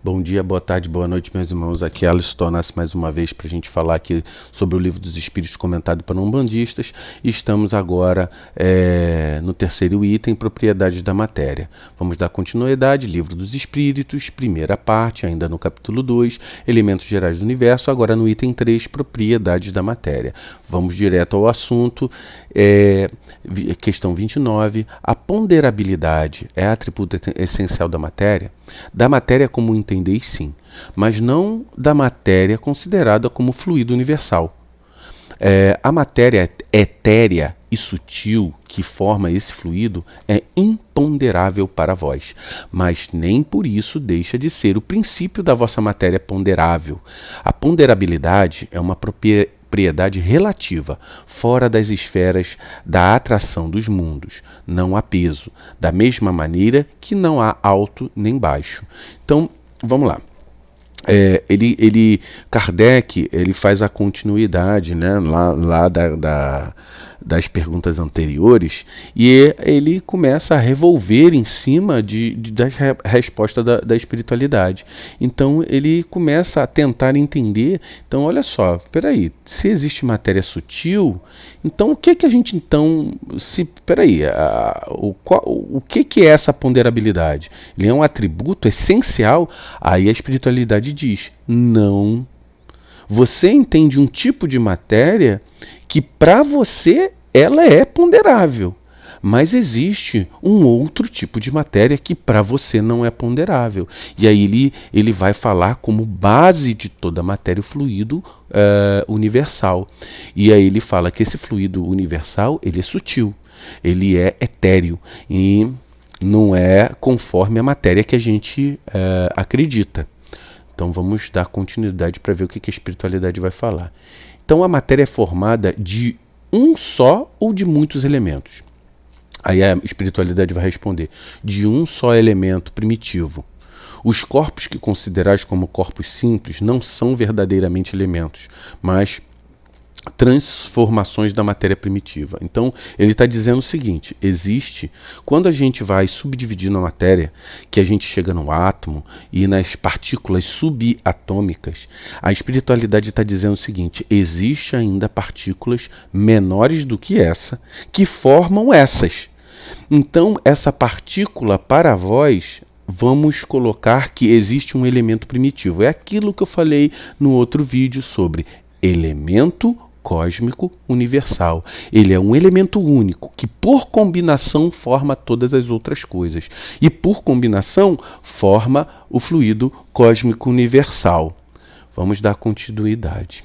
Bom dia, boa tarde, boa noite, meus irmãos. Aqui é Alisson Tornace mais uma vez para a gente falar aqui sobre o Livro dos Espíritos comentado por umbandistas. Estamos agora no terceiro item, Propriedades da Matéria. Vamos dar continuidade, Livro dos Espíritos, primeira parte, ainda no capítulo 2, Elementos Gerais do Universo, agora no item 3, Propriedades da Matéria. Vamos direto ao assunto, questão 29, a ponderabilidade é atributo essencial da matéria? Da matéria como entendeis, sim, mas não da matéria considerada como fluido universal. A matéria etérea e sutil que forma esse fluido é imponderável para vós, mas nem por isso deixa de ser o princípio da vossa matéria ponderável. A ponderabilidade é uma propriedade relativa, fora das esferas da atração dos mundos, não há peso, da mesma maneira que não há alto nem baixo. Então, vamos lá. Kardec ele faz a continuidade, né, lá das perguntas anteriores, e ele começa a revolver em cima da resposta da espiritualidade. Então ele começa a tentar entender. Então olha só, peraí, se existe matéria sutil, então o que a gente o que é essa ponderabilidade? Ele é um atributo essencial? Aí a espiritualidade diz, não. Você entende um tipo de matéria que para você ela é ponderável, mas existe um outro tipo de matéria que para você não é ponderável. E aí ele vai falar como base de toda a matéria o fluido universal. E aí ele fala que esse fluido universal ele é sutil, ele é etéreo e não é conforme a matéria que a gente acredita. Então vamos dar continuidade para ver o que a espiritualidade vai falar. Então a matéria é formada de um só ou de muitos elementos? Aí a espiritualidade vai responder, de um só elemento primitivo. Os corpos que considerais como corpos simples não são verdadeiramente elementos, mas transformações da matéria primitiva. Então ele está dizendo o seguinte, existe, quando a gente vai subdividindo a matéria, que a gente chega no átomo e nas partículas subatômicas, a espiritualidade está dizendo o seguinte, existe ainda partículas menores do que essa, que formam essas. Então essa partícula para vós, vamos colocar que existe um elemento primitivo. É aquilo que eu falei no outro vídeo sobre elemento cósmico universal. Ele é um elemento único que por combinação forma todas as outras coisas e por combinação forma o fluido cósmico universal. Vamos dar continuidade.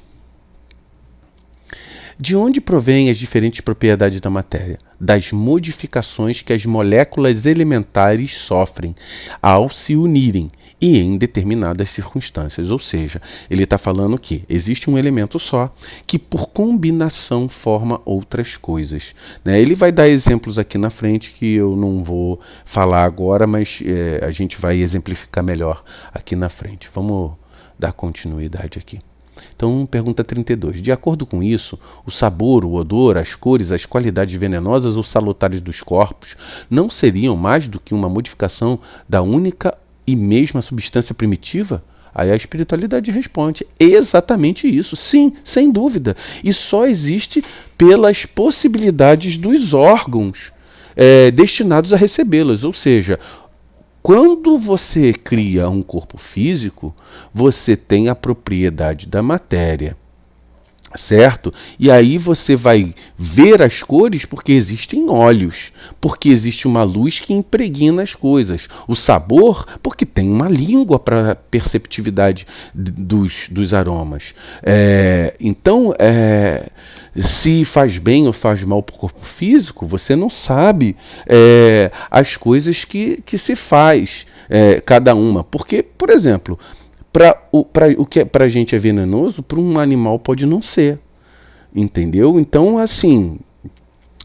De onde provêm as diferentes propriedades da matéria? Das modificações que as moléculas elementares sofrem ao se unirem e em determinadas circunstâncias. Ou seja, ele está falando que existe um elemento só que por combinação forma outras coisas. Ele vai dar exemplos aqui na frente que eu não vou falar agora, mas a gente vai exemplificar melhor aqui na frente. Vamos dar continuidade aqui. Então, pergunta 32. De acordo com isso, o sabor, o odor, as cores, as qualidades venenosas ou salutares dos corpos não seriam mais do que uma modificação da única e mesma substância primitiva? Aí a espiritualidade responde, exatamente isso, sim, sem dúvida. E só existe pelas possibilidades dos órgãos destinados a recebê-las, ou seja, quando você cria um corpo físico, você tem a propriedade da matéria, certo? E aí você vai ver as cores porque existem olhos, porque existe uma luz que impregna as coisas. O sabor, porque tem uma língua para perceptividade dos aromas. Então, se faz bem ou faz mal para o corpo físico, você não sabe as coisas que se faz cada uma. Porque, por exemplo, o que para a gente é venenoso, para um animal pode não ser. Entendeu? Então, assim,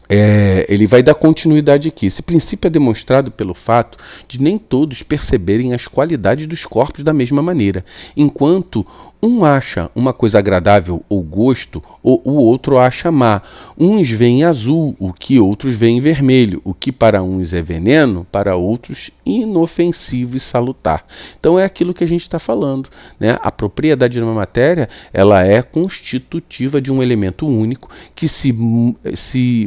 Ele vai dar continuidade aqui. Esse princípio é demonstrado pelo fato de nem todos perceberem as qualidades dos corpos da mesma maneira. Enquanto um acha uma coisa agradável ou gosto, o outro acha má. Uns veem azul, o que outros veem vermelho. O que para uns é veneno, para outros inofensivo e salutar. Então é aquilo que a gente está falando, né? A propriedade de uma matéria, ela é constitutiva de um elemento único que se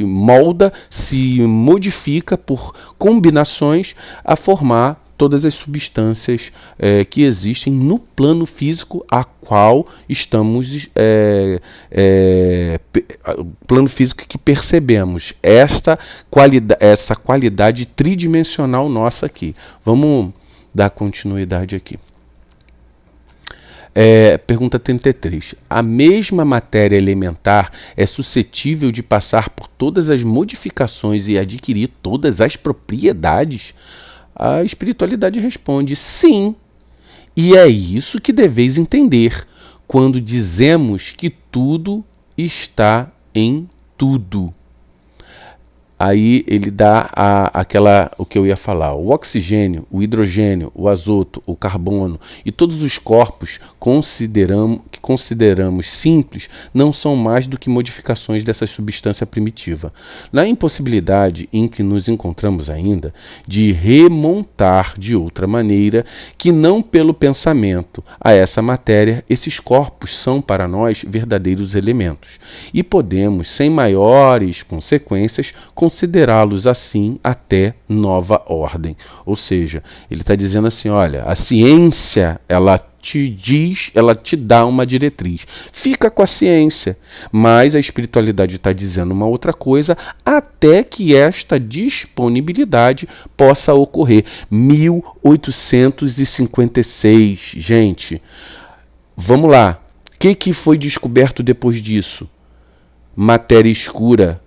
molda, se modifica por combinações a formar todas as substâncias que existem no plano físico a qual estamos, plano físico que percebemos, essa qualidade tridimensional nossa aqui. Vamos dar continuidade aqui. Pergunta 33. A mesma matéria elementar é suscetível de passar por todas as modificações e adquirir todas as propriedades? A espiritualidade responde sim, e é isso que deveis entender quando dizemos que tudo está em tudo. Aí ele dá o que eu ia falar, o oxigênio, o hidrogênio, o azoto, o carbono e todos os corpos que consideramos simples não são mais do que modificações dessa substância primitiva. Na impossibilidade em que nos encontramos ainda de remontar de outra maneira que não pelo pensamento a essa matéria, esses corpos são para nós verdadeiros elementos e podemos, sem maiores consequências, considerá-los assim até nova ordem. Ou seja, ele está dizendo assim, olha, a ciência, ela te diz, ela te dá uma diretriz. Fica com a ciência, mas a espiritualidade está dizendo uma outra coisa até que esta disponibilidade possa ocorrer. 1856, gente. Vamos lá. O que foi descoberto depois disso? Matéria escura.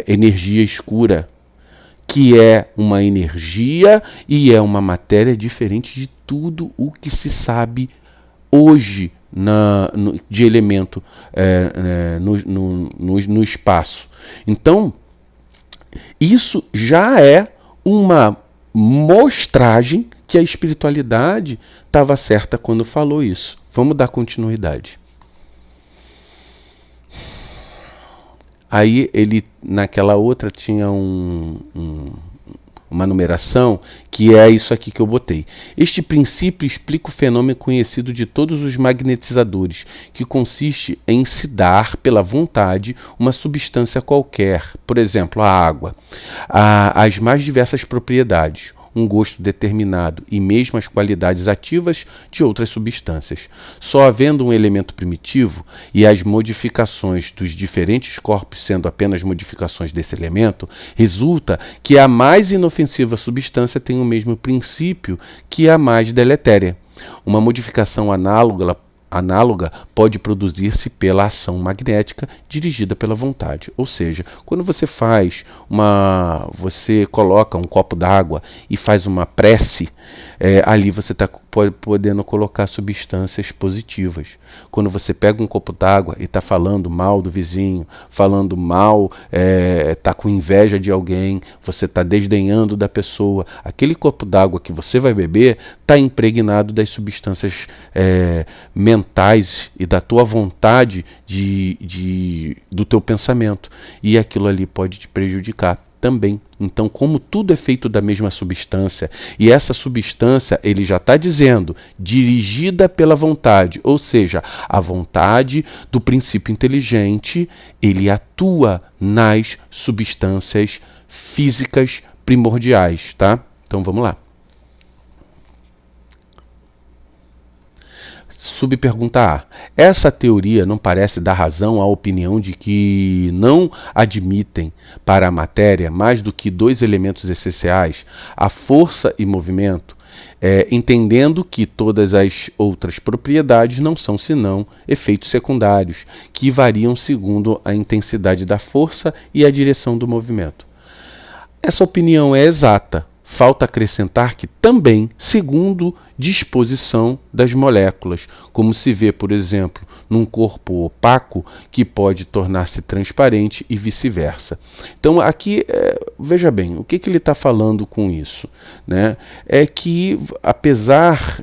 Energia escura, que é uma energia e é uma matéria diferente de tudo o que se sabe hoje de elemento no espaço. Então, isso já é uma mostragem que a espiritualidade estava certa quando falou isso. Vamos dar continuidade. Aí ele, naquela outra, tinha uma numeração, que é isso aqui que eu botei. Este princípio explica o fenômeno conhecido de todos os magnetizadores, que consiste em se dar, pela vontade, uma substância qualquer, por exemplo, a água, as mais diversas propriedades, um gosto determinado e mesmo as qualidades ativas de outras substâncias. Só havendo um elemento primitivo e as modificações dos diferentes corpos sendo apenas modificações desse elemento, resulta que a mais inofensiva substância tem o mesmo princípio que a mais deletéria. Uma modificação análoga pode produzir-se pela ação magnética dirigida pela vontade. Ou seja, quando você você coloca um copo d'água e faz uma prece, ali você está podendo colocar substâncias positivas. Quando você pega um copo d'água e está falando mal do vizinho, falando mal, está com inveja de alguém, você está desdenhando da pessoa, aquele copo d'água que você vai beber está impregnado das substâncias mentais e da tua vontade do teu pensamento, e aquilo ali pode te prejudicar também. Então, como tudo é feito da mesma substância, e essa substância, ele já está dizendo, dirigida pela vontade, ou seja, a vontade do princípio inteligente, ele atua nas substâncias físicas primordiais, tá? Então, vamos lá. Subpergunta A. Essa teoria não parece dar razão à opinião de que não admitem para a matéria mais do que dois elementos essenciais, a força e movimento, entendendo que todas as outras propriedades não são senão efeitos secundários, que variam segundo a intensidade da força e a direção do movimento. Essa opinião é exata, falta acrescentar que também, segundo disposição das moléculas, como se vê, por exemplo, num corpo opaco que pode tornar-se transparente e vice-versa. Então, aqui, veja bem, o que ele está falando com isso? Né? É que, apesar,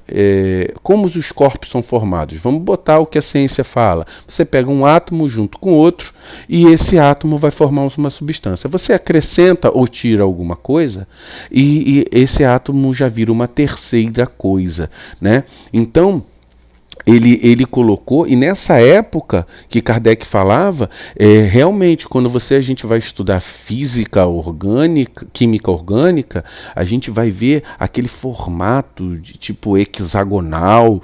como os corpos são formados, vamos botar o que a ciência fala, você pega um átomo junto com outro e esse átomo vai formar uma substância. Você acrescenta ou tira alguma coisa e esse átomo já vira uma terceira coisa, né? Então, ele colocou, e nessa época que Kardec falava, realmente, quando a gente vai estudar física orgânica, química orgânica, a gente vai ver aquele formato de tipo hexagonal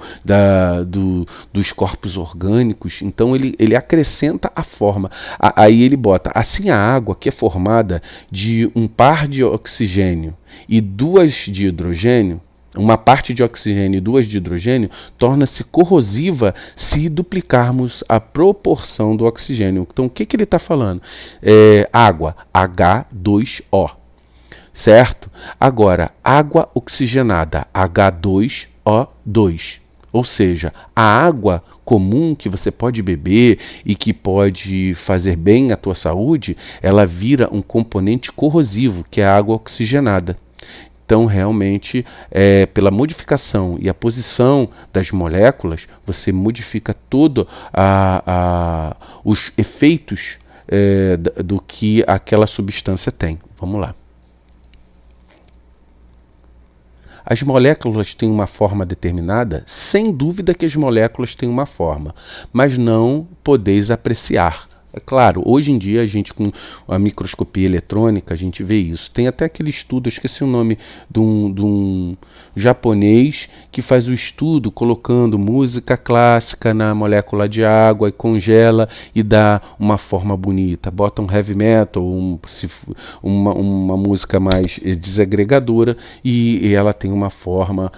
dos corpos orgânicos. Então ele acrescenta a forma. Aí ele bota, assim a água, que é formada de um par de oxigênio e duas de hidrogênio, uma parte de oxigênio e duas de hidrogênio, torna-se corrosiva se duplicarmos a proporção do oxigênio. Então, o que ele está falando? Água, H2O, certo? Agora, água oxigenada, H2O2. Ou seja, a água comum que você pode beber e que pode fazer bem à tua saúde, ela vira um componente corrosivo, que é a água oxigenada. Então, realmente, pela modificação e a posição das moléculas, você modifica todos os efeitos do que aquela substância tem. Vamos lá. As moléculas têm uma forma determinada? Sem dúvida que as moléculas têm uma forma, mas não podeis apreciar. É claro, hoje em dia a gente com a microscopia eletrônica a gente vê isso. Tem até aquele estudo, eu esqueci o nome de um japonês que faz o estudo colocando música clássica na molécula de água e congela e dá uma forma bonita. Bota um heavy metal, uma música mais desagregadora e ela tem uma forma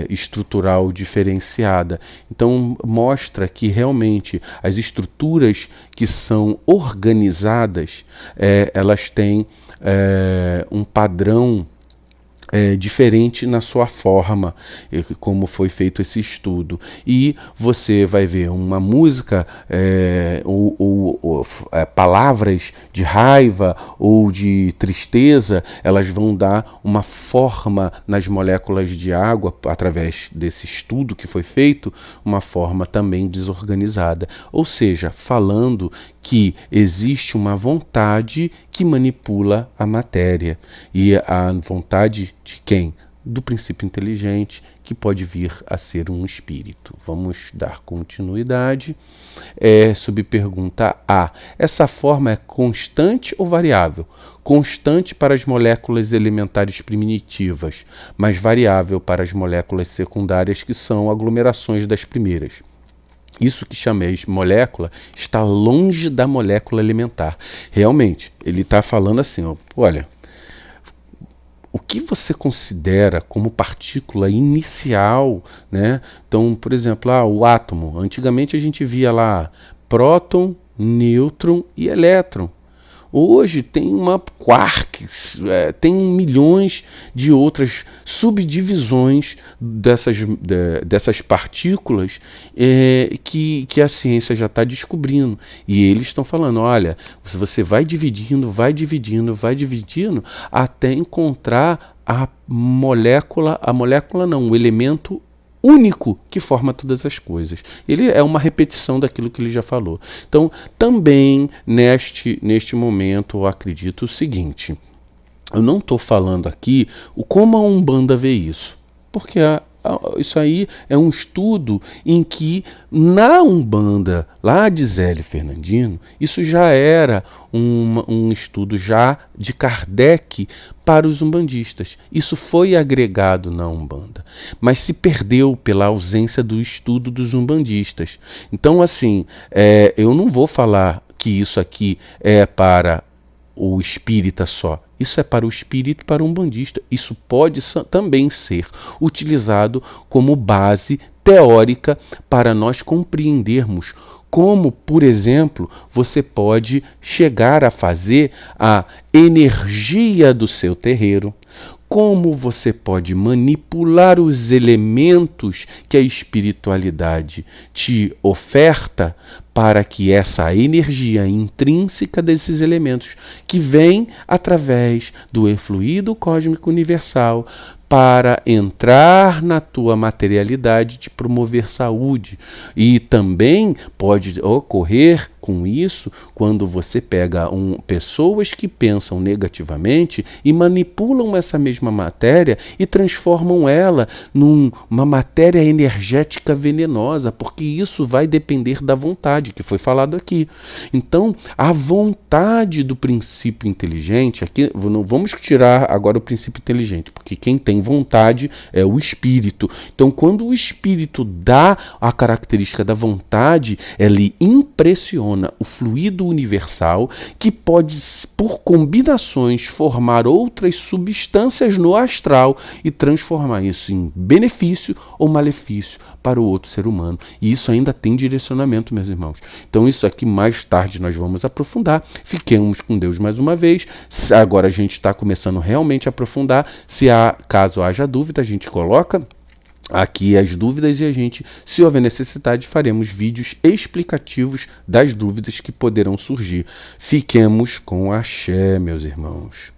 estrutural diferenciada. Então mostra que realmente as estruturas que são organizadas, elas têm um padrão diferente na sua forma, como foi feito esse estudo. E você vai ver uma música, palavras de raiva ou de tristeza, elas vão dar uma forma nas moléculas de água, através desse estudo que foi feito, uma forma também desorganizada. Ou seja, falando que existe uma vontade que manipula a matéria. E a vontade de quem? Do princípio inteligente, que pode vir a ser um espírito. Vamos dar continuidade. Subpergunta A. Essa forma é constante ou variável? Constante para as moléculas elementares primitivas, mas variável para as moléculas secundárias, que são aglomerações das primeiras. Isso que chameis molécula está longe da molécula elementar. Realmente, ele está falando assim, olha, o que você considera como partícula inicial, né? Então, por exemplo, o átomo. Antigamente a gente via lá próton, nêutron e elétron. Hoje tem uma quarks, tem milhões de outras subdivisões dessas partículas que a ciência já está descobrindo. E eles estão falando, olha, você vai dividindo, até encontrar o elemento único que forma todas as coisas. Ele é uma repetição daquilo que ele já falou. Então, também neste momento, eu acredito o seguinte: eu não estou falando aqui como a Umbanda vê isso, porque isso aí é um estudo em que na Umbanda, lá de Zélio Fernandino, isso já era um estudo já de Kardec para os umbandistas. Isso foi agregado na Umbanda, mas se perdeu pela ausência do estudo dos umbandistas. Então, assim, eu não vou falar que isso aqui é para o espírita só. Isso é para o espírito e para o umbandista. Isso pode também ser utilizado como base teórica para nós compreendermos Como, por exemplo, você pode chegar a fazer a energia do seu terreiro, como você pode manipular os elementos que a espiritualidade te oferta para que essa energia intrínseca desses elementos, que vem através do efluido cósmico universal, para entrar na tua materialidade, te promover saúde. E também pode ocorrer com isso quando você pega pessoas que pensam negativamente e manipulam essa mesma matéria e transformam ela numa matéria energética venenosa, porque isso vai depender da vontade, que foi falado aqui. Então, a vontade do princípio inteligente, aqui não vamos tirar agora o princípio inteligente, porque quem tem vontade é o espírito. Então, quando o espírito dá a característica da vontade, ele impressiona o fluido universal, que pode, por combinações, formar outras substâncias no astral e transformar isso em benefício ou malefício para o outro ser humano. E isso ainda tem direcionamento, meus irmãos. Então, isso aqui mais tarde nós vamos aprofundar. Fiquemos com Deus mais uma vez. Agora a gente está começando realmente a aprofundar. Caso haja dúvida, a gente coloca aqui as dúvidas e a gente, se houver necessidade, faremos vídeos explicativos das dúvidas que poderão surgir. Fiquemos com axé, meus irmãos.